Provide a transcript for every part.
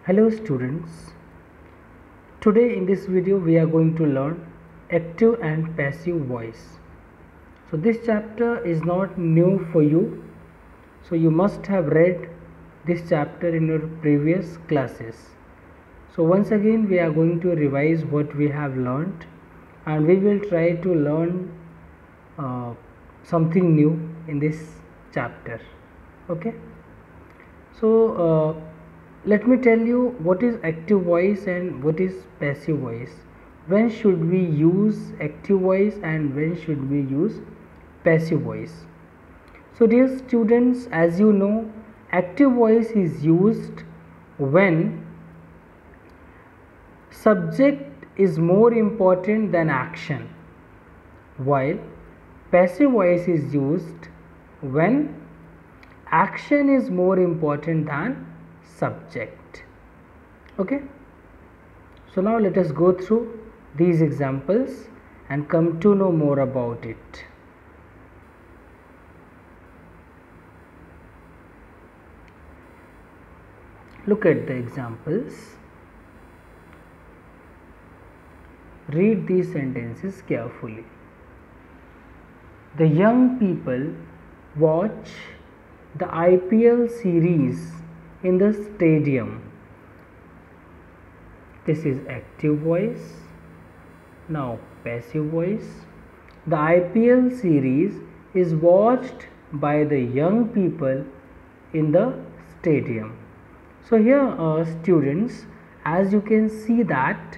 Hello students, today in this video we are going to learn active and passive voice. So this chapter is not new for you, so you must have read this chapter in your previous classes. So once again we are going to revise what we have learned, and we will try to learn something new in this chapter. Okay, so let me tell you what is active voice and what is passive voice. When should we use active voice and when should we use passive voice? So dear students, as you know, active voice is used when subject is more important than action, while passive voice is used when action is more important than subject. Okay, so now let us go through these examples and come to know more about it. Look at the examples. Read these sentences carefully. The young people watch the IPL series in the stadium. This is active voice. Now passive voice. The IPL series is watched by the young people in the stadium. So here students, as you can see that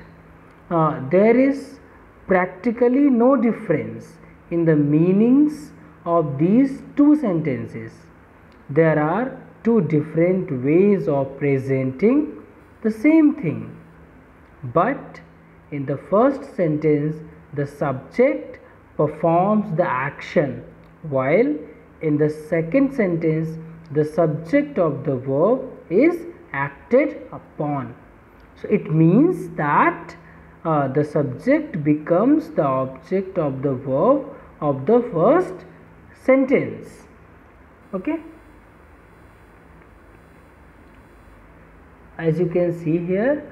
there is practically no difference in the meanings of these two sentences. There are two different ways of presenting the same thing, but in the first sentence the subject performs the action, while in the second sentence the subject of the verb is acted upon. So it means that the subject becomes the object of the verb of the first sentence. Okay, as you can see here,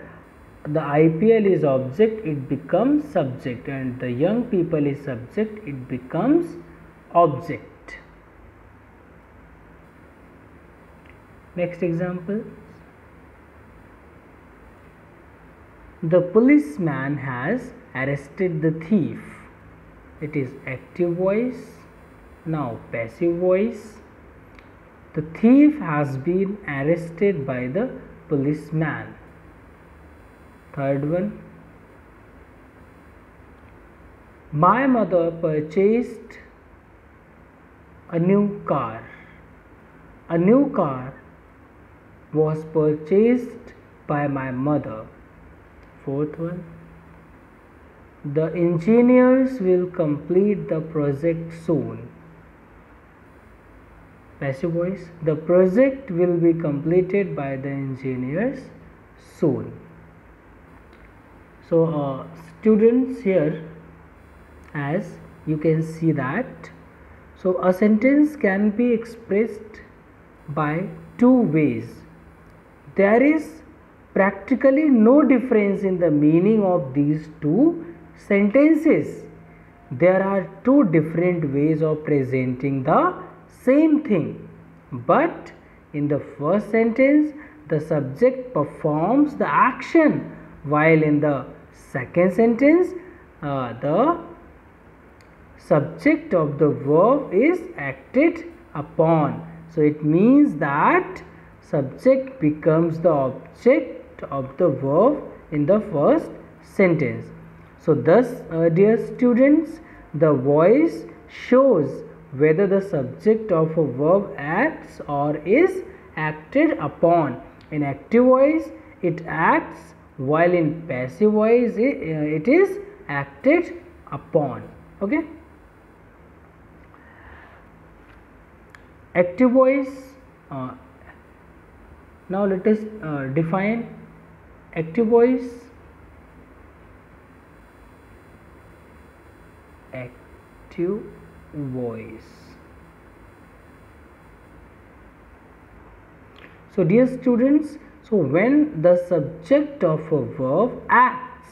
the IPL is object, it becomes subject, and the young people is subject, it becomes object. Next example. The policeman has arrested the thief. It is active voice. Now passive voice. The thief has been arrested by the policeman. Third one. My mother purchased a new car. A new car was purchased by my mother. Fourth one. The engineers will complete the project soon. Passive voice. The project will be completed by the engineers soon. So students, here as you can see that, so a sentence can be expressed by two ways. There is practically no difference in the meaning of these two sentences. There are two different ways of presenting the same thing, but in the first sentence the subject performs the action, while in the second sentence the subject of the verb is acted upon. So it means that subject becomes the object of the verb in the first sentence. So thus dear students, the voice shows whether the subject of a verb acts or is acted upon. In active voice it acts, while in passive voice it is acted upon. Okay, active voice. Now let us define active voice. Active voice. So dear students, So when the subject of a verb acts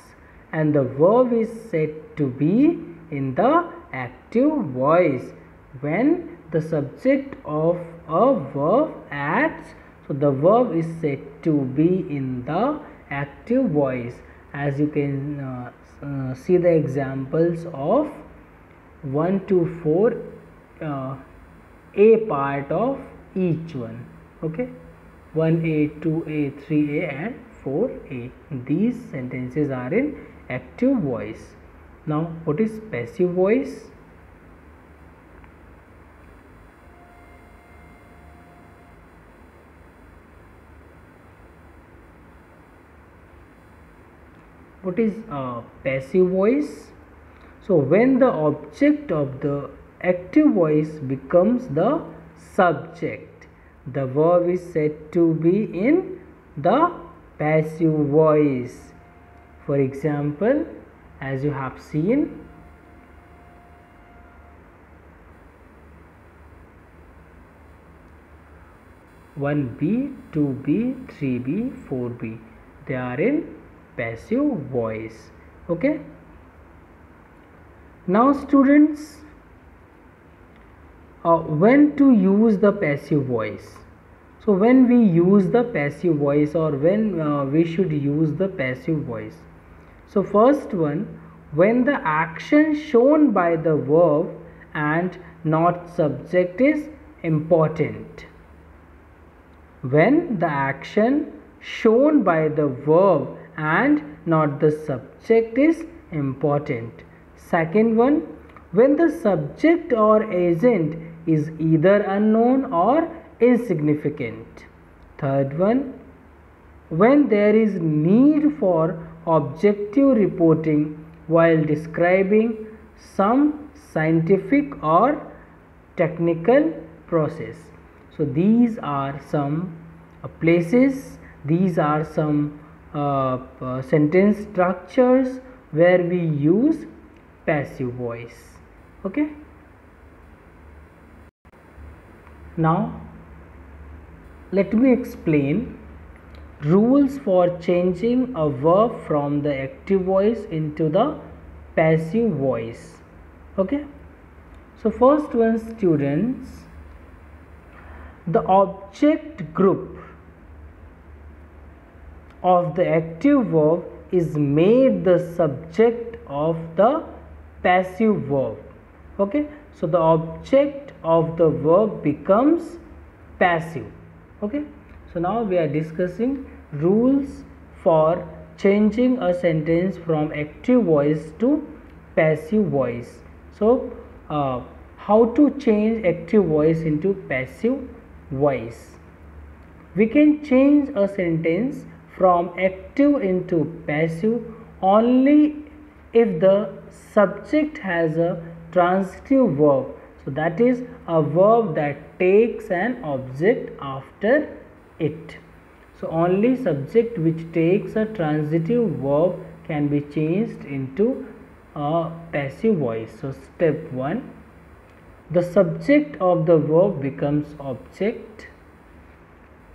and the verb is said to be in the active voice. When the subject of a verb acts, so the verb is said to be in the active voice. As you can see the examples of 1 to 4, a part of each one. Okay, 1a, 2a, 3a and 4a. These sentences are in active voice. Now what is passive voice? What is passive voice? So when the object of the active voice becomes the subject, the verb is said to be in the passive voice. For example, as you have seen, one B, 2B, 3B, 4B, they are in passive voice. Okay. Now students, when to use the passive voice? So when we use the passive voice, or when we should use the passive voice? So first one, when the action shown by the verb and not subject is important. When the action shown by the verb and not the subject is important. Second one, when the subject or agent is either unknown or insignificant. Third one, when there is need for objective reporting while describing some scientific or technical process. So these are some places, these are some sentence structures where we use passive voice. Okay. Now let me explain rules for changing a verb from the active voice into the passive voice. Okay. So first one, students, the object group of the active verb is made the subject of the passive verb. Okay, so the object of the verb becomes passive. Okay, so now we are discussing rules for changing a sentence from active voice to passive voice. So how to change active voice into passive voice? We can change a sentence from active into passive only if the subject has a transitive verb. So that is a verb that takes an object after it. So only subject which takes a transitive verb can be changed into a passive voice. So step 1, the subject of the verb becomes object.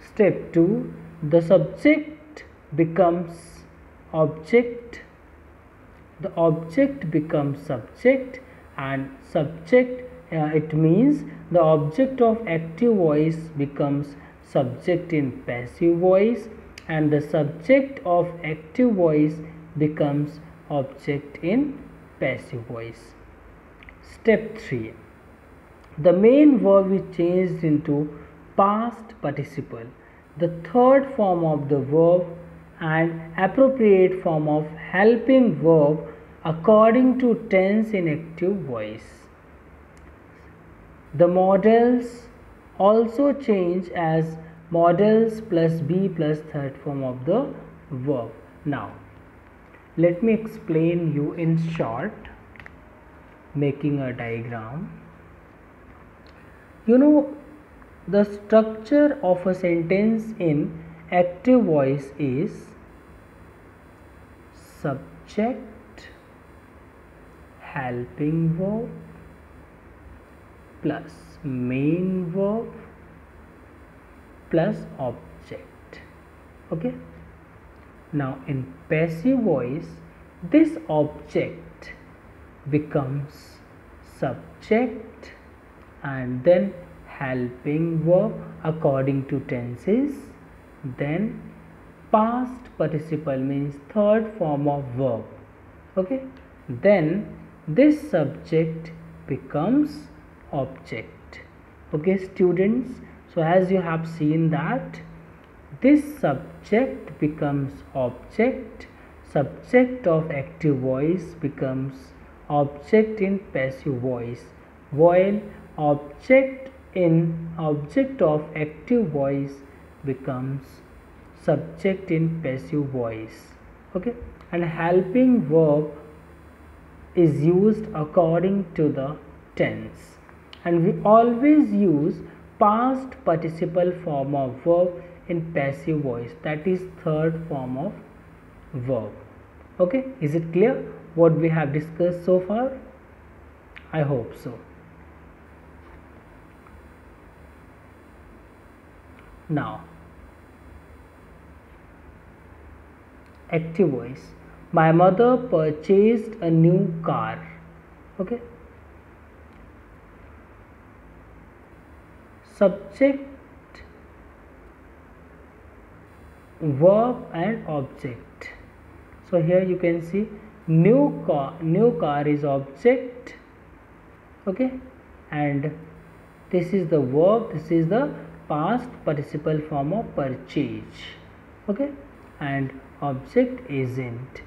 Step 2, the subject becomes object, the object becomes subject, and subject it means the object of active voice becomes subject in passive voice, and the subject of active voice becomes object in passive voice. Step 3, the main verb is changed into past participle, the third form of the verb and appropriate form of helping verb according to tense in active voice. The modals also change as modals plus be plus third form of the verb. Now let me explain you in short, making a diagram. You know, the structure of a sentence in active voice is subject, helping verb plus main verb plus object. Okay. Now in passive voice, this object becomes subject and then helping verb according to tenses, then past participle means third form of verb. Okay, then this subject becomes object. Okay students, so as you have seen that this subject becomes object, subject of active voice becomes object in passive voice, while object of active voice becomes subject in passive voice. Okay, and helping verb is used according to the tense, and we always use past participle form of verb in passive voice, that is third form of verb. Okay, is it clear what we have discussed so far? I hope so. Now active voice, my mother purchased a new car. Okay, subject, verb and object. So here you can see new car is object. Okay, and this is the verb, this is the past participle form of purchase. Okay, and object isn't.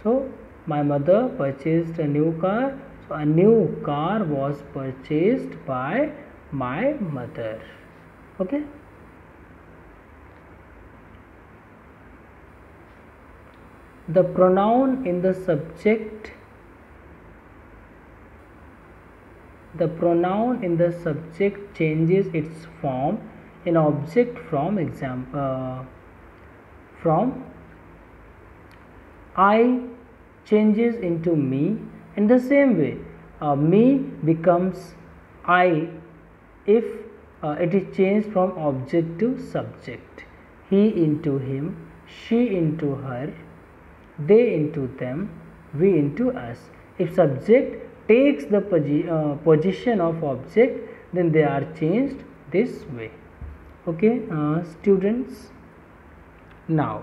So my mother purchased a new car, so a new car was purchased by my mother. Okay, the pronoun in the subject, changes its form in object from from I changes into me. In the same way, me becomes I if it is changed from object to subject. He into him, she into her, they into them, we into us. If subject takes the position of object, then they are changed this way. Okay students, now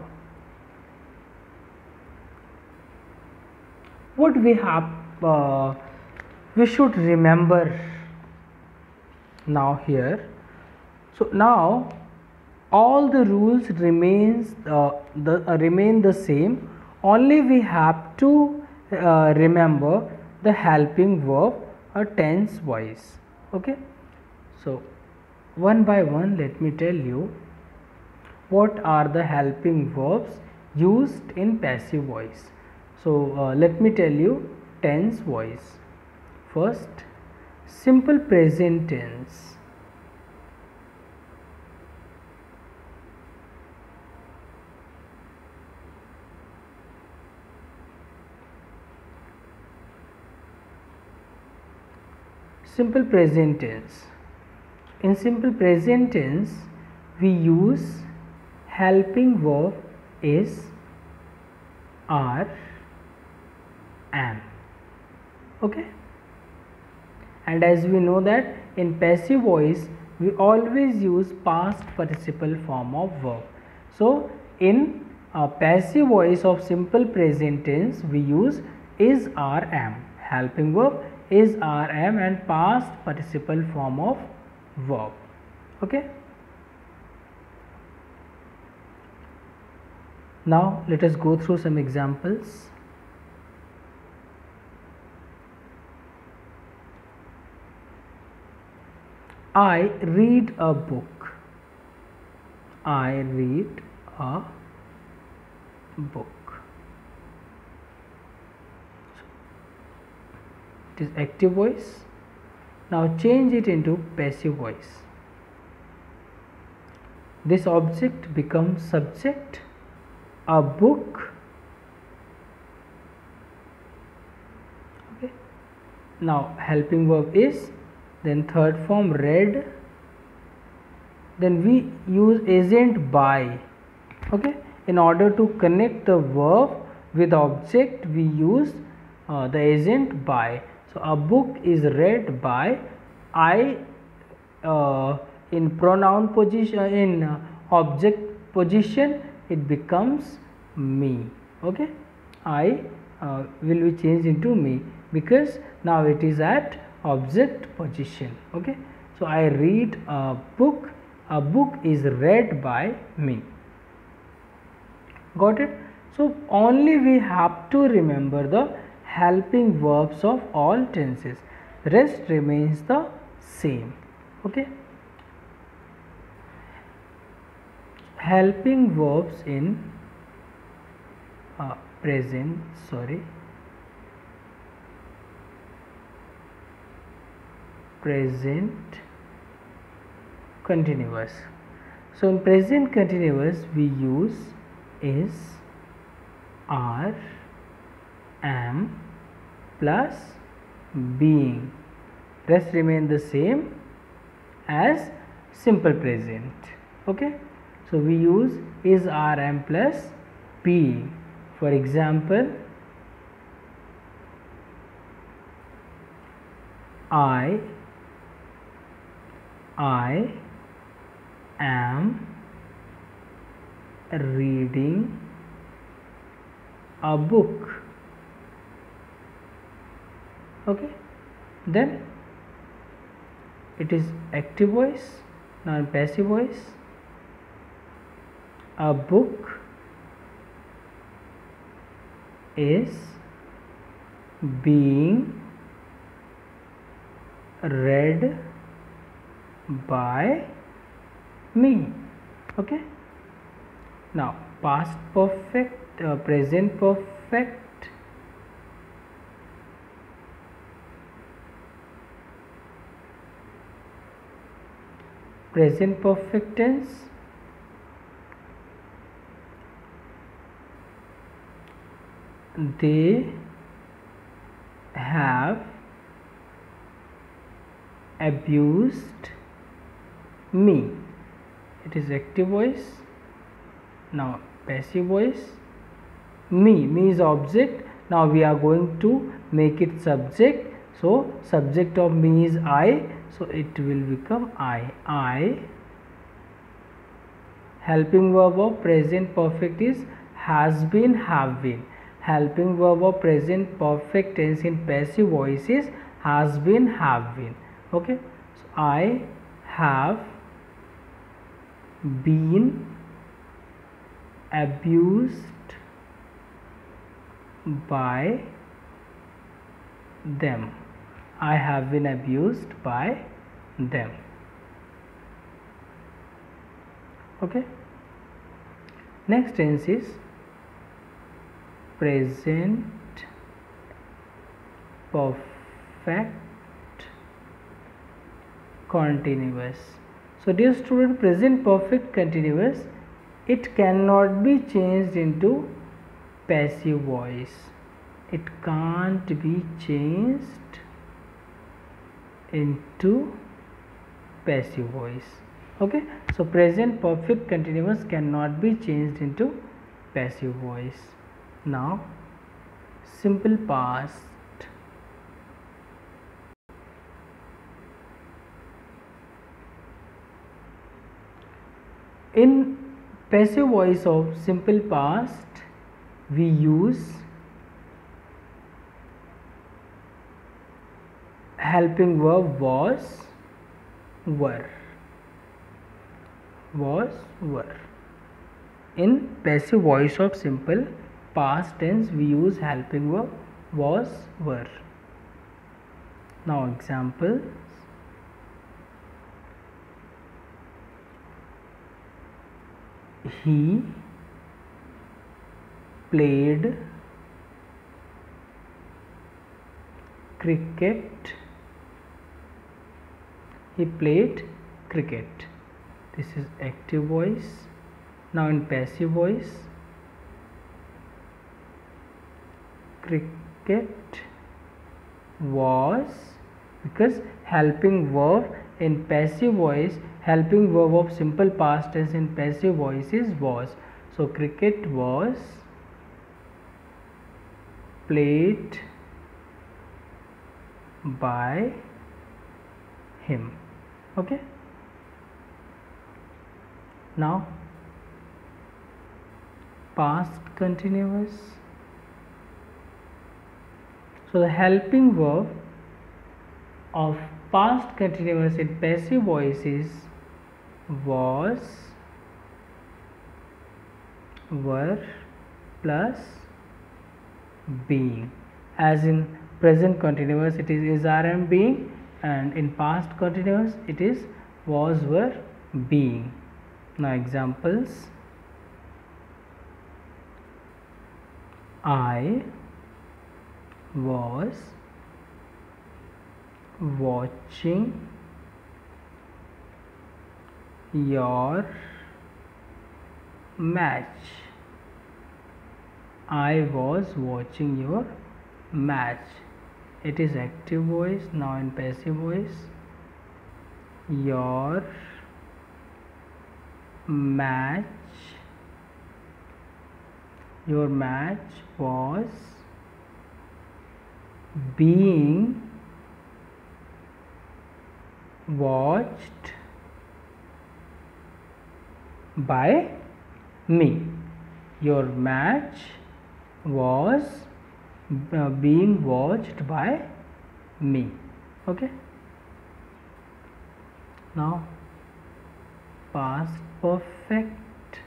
what we have we should remember now here. So now all the rules remain the same, only we have to remember the helping verb or tense voice. Okay, so one by one let me tell you what are the helping verbs used in passive voice. So let me tell you tense voice. First, simple present tense. Simple present tense. In simple present tense, we use helping verb is, are, am. Okay, and as we know that in passive voice we always use past participle form of verb. So in passive voice of simple present tense we use is, are, am, helping verb is, are, am, and past participle form of verb. Okay, now let us go through some examples. I read a book. I read a book. It is active voice. Now change it into passive voice. This object becomes subject. A book. Okay. Now helping verb is, then third form read, then we use agent by. Okay, in order to connect the verb with object, we use the agent by. So a book is read by I. In pronoun position, in object position, it becomes me. Okay, I will be changed into me because now it is at object position. Okay, so I read a book. A book is read by me. Got it? So only we have to remember the helping verbs of all tenses. Rest remains the same. Okay, helping verbs in present continuous. So in present continuous we use is, are, am plus being. Rest remain the same as simple present. Okay, so we use is, are, am plus being. For example, I am reading a book. Okay, then it is active voice. Now in passive voice, a book is being read by me. Okay, now past perfect, present perfect, present perfect tense, they have abused me. It is active voice. Now passive voice, me is object. Now we are going to make it subject. So subject of me is I, so it will become I. Helping verb of present perfect is has been, have been. Helping verb of present perfect tense in passive voice is has been, have been. Okay, so I have been abused by them. I have been abused by them. Okay, next tense is present perfect continuous. So dear student, present perfect continuous, it cannot be changed into passive voice. It can't be changed into passive voice. Okay, so present perfect continuous cannot be changed into passive voice. Now simple past. In passive voice of simple past, we use helping verb was, were. In passive voice of simple past tense, we use helping verb was, were. Now examples. He played cricket. He played cricket. This is active voice. Now in passive voice, cricket was, because helping verb in passive voice, helping verb of simple past tense in passive voice is was. So cricket was played by him. Okay. Now past continuous. So the helping verb of past continuous in passive voice is was, were plus being. As in present continuous it is are and being, and in past continuous it is was, were, being. Now examples: I was watching your match. I was watching your match. It is active voice. Now in passive voice, your match was being watched by me. Your match was being watched by me. Okay. Now past perfect.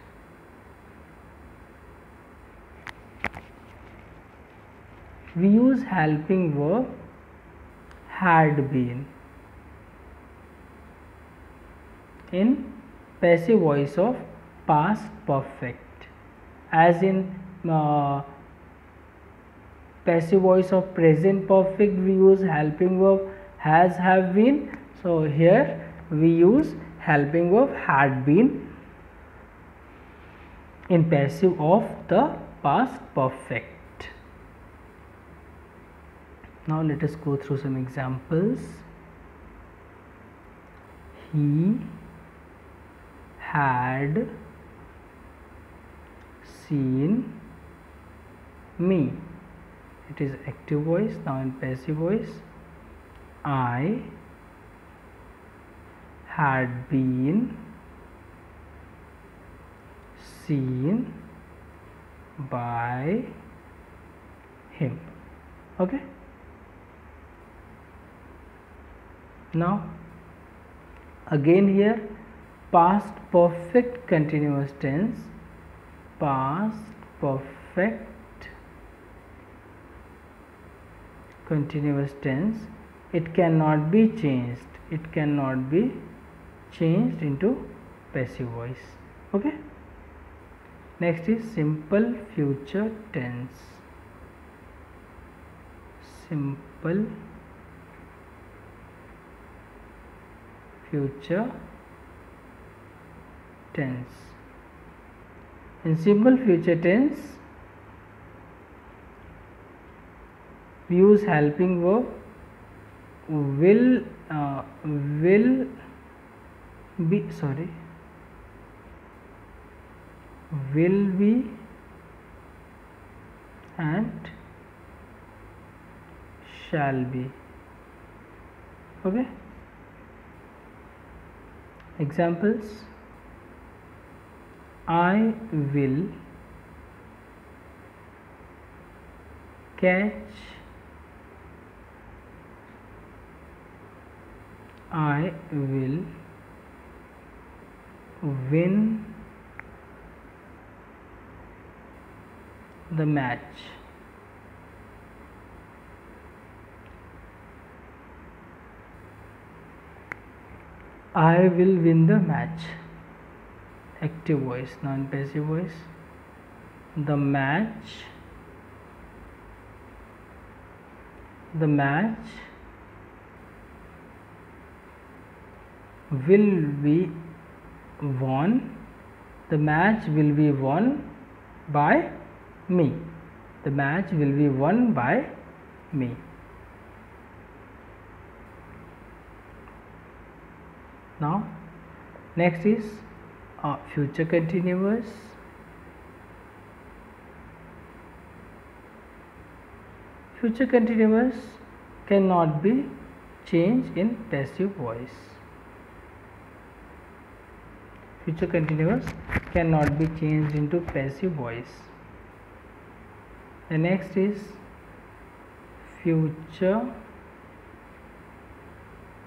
We use helping verb had been in passive voice of past perfect. As in passive voice of present perfect, we use helping verb has, have been. So here we use helping verb had been in passive of the past perfect. Now let us go through some examples. He had seen me. It is active voice. Now in passive voice, I had been seen by him. Okay. Now again here past perfect continuous tense, past perfect continuous tense, it cannot be changed. It cannot be changed into passive voice. Okay. Next is simple future tense. Simple future tense. In simple future tense, we use helping verb will be and shall be. Okay. Examples: I will catch, I will win the match. I will win the match. Active voice. Non-passive voice. The match will be won. The match will be won by me. The match will be won by me. Now next is future continuous. Future continuous cannot be changed in passive voice. Future continuous cannot be changed into passive voice. The next is future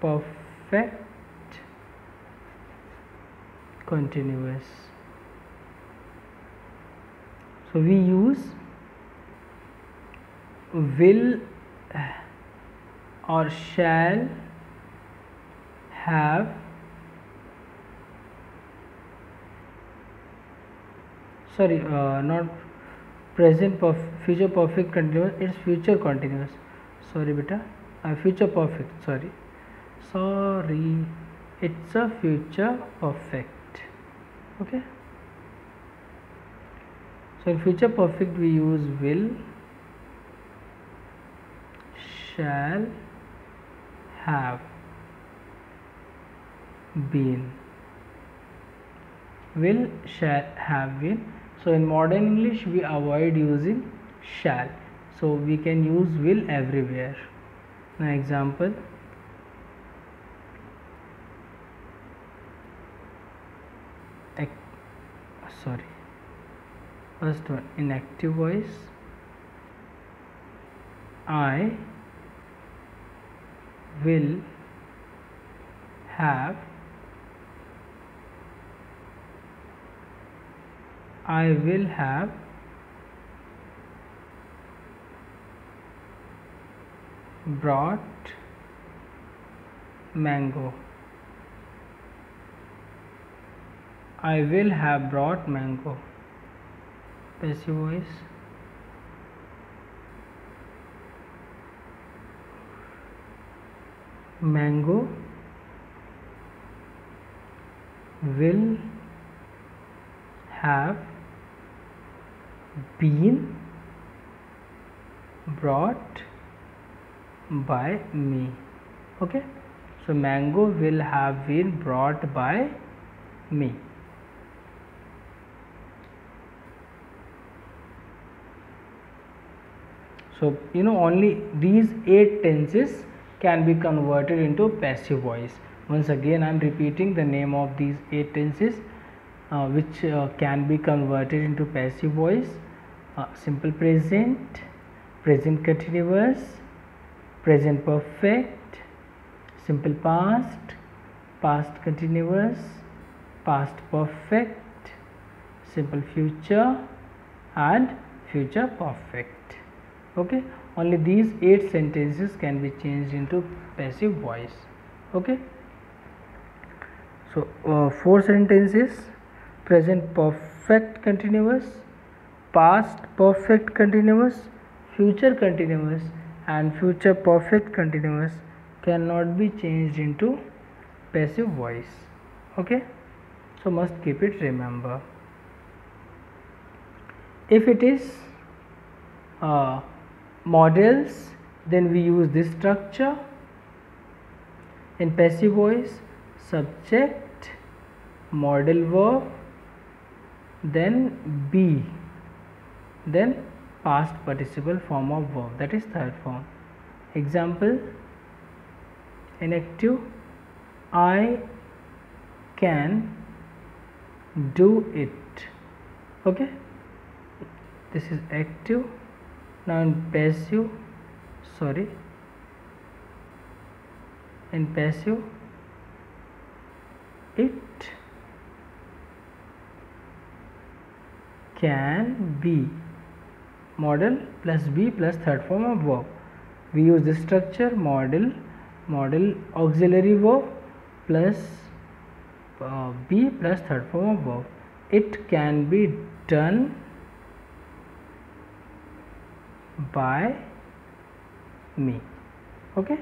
perfect continuous. So we use will or shall have, not present future perfect continuous, it's future continuous. Sorry beta, future perfect, sorry, it's a future perfect. Okay, so in future perfect we use will, shall have been, will, shall have been. So in modern English we avoid using shall, so we can use will everywhere. Now example, first one, in active voice, I will have, brought mango. I will have brought mango. Passive voice, mango will have been brought by me. Okay, so mango will have been brought by me. So only these 8 tenses can be converted into passive voice. Once again I am repeating the name of these 8 tenses which can be converted into passive voice: simple present, present continuous, present perfect, simple past, past continuous, past perfect, simple future and future perfect. Okay, only these 8 sentences can be changed into passive voice. Okay, so 4 sentences: present perfect continuous, past perfect continuous, future continuous and future perfect continuous cannot be changed into passive voice. Okay, so must keep it remember. If it is models, then we use this structure. In passive voice, subject, modal verb, then be, then past participle form of verb, that is third form. Example, in active, I can do it. Okay, this is active. Now in passive, it can be, modal plus be plus third form of verb. We use this structure: modal auxiliary verb plus be plus third form of verb. It can be done by me. Okay,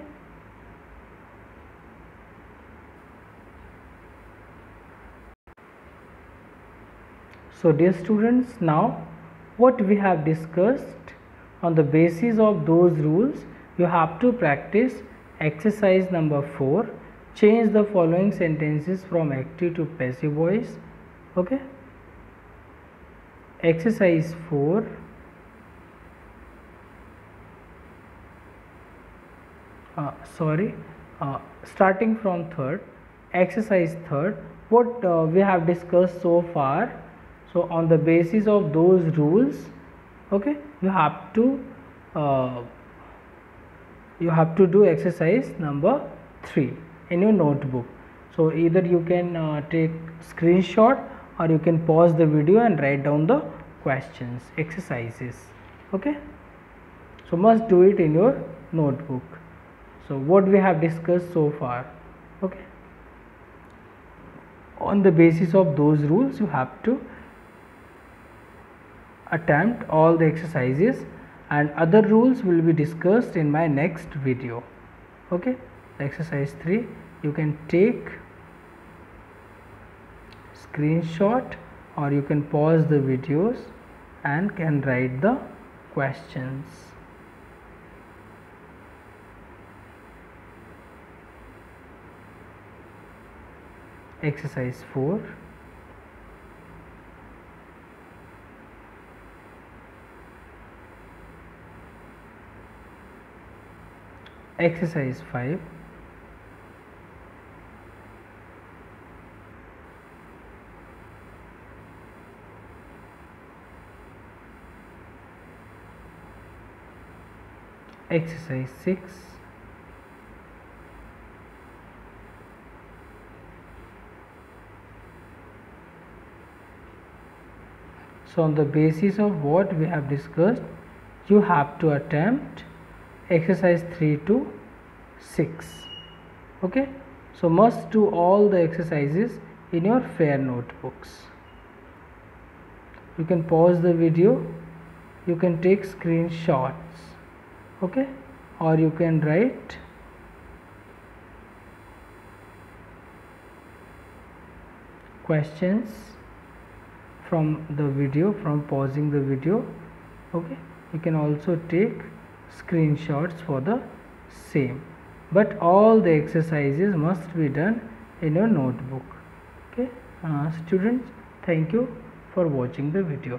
so dear students, now what we have discussed, on the basis of those rules you have to practice exercise number 4, change the following sentences from active to passive voice. Okay, exercise 4. Starting from third, exercise third, what we have discussed so far. So on the basis of those rules, okay, you have to do exercise number 3 in your notebook. So either you can take screenshot, or you can pause the video and write down the questions, exercises. Okay, so must do it in your notebook. So what we have discussed so far, okay, on the basis of those rules you have to attempt all the exercises, and other rules will be discussed in my next video. Okay, exercise 3, you can take screenshot, or you can pause the videos and can write the questions. Exercise 4. Exercise 5. Exercise 6. So on the basis of what we have discussed, you have to attempt exercise 3 to 6. Okay, so must do all the exercises in your fair notebooks. You can pause the video, you can take screenshots, okay, or you can write questions from the video, from pausing the video. Okay, you can also take screenshots for the same, but all the exercises must be done in your notebook. Okay, students, thank you for watching the video.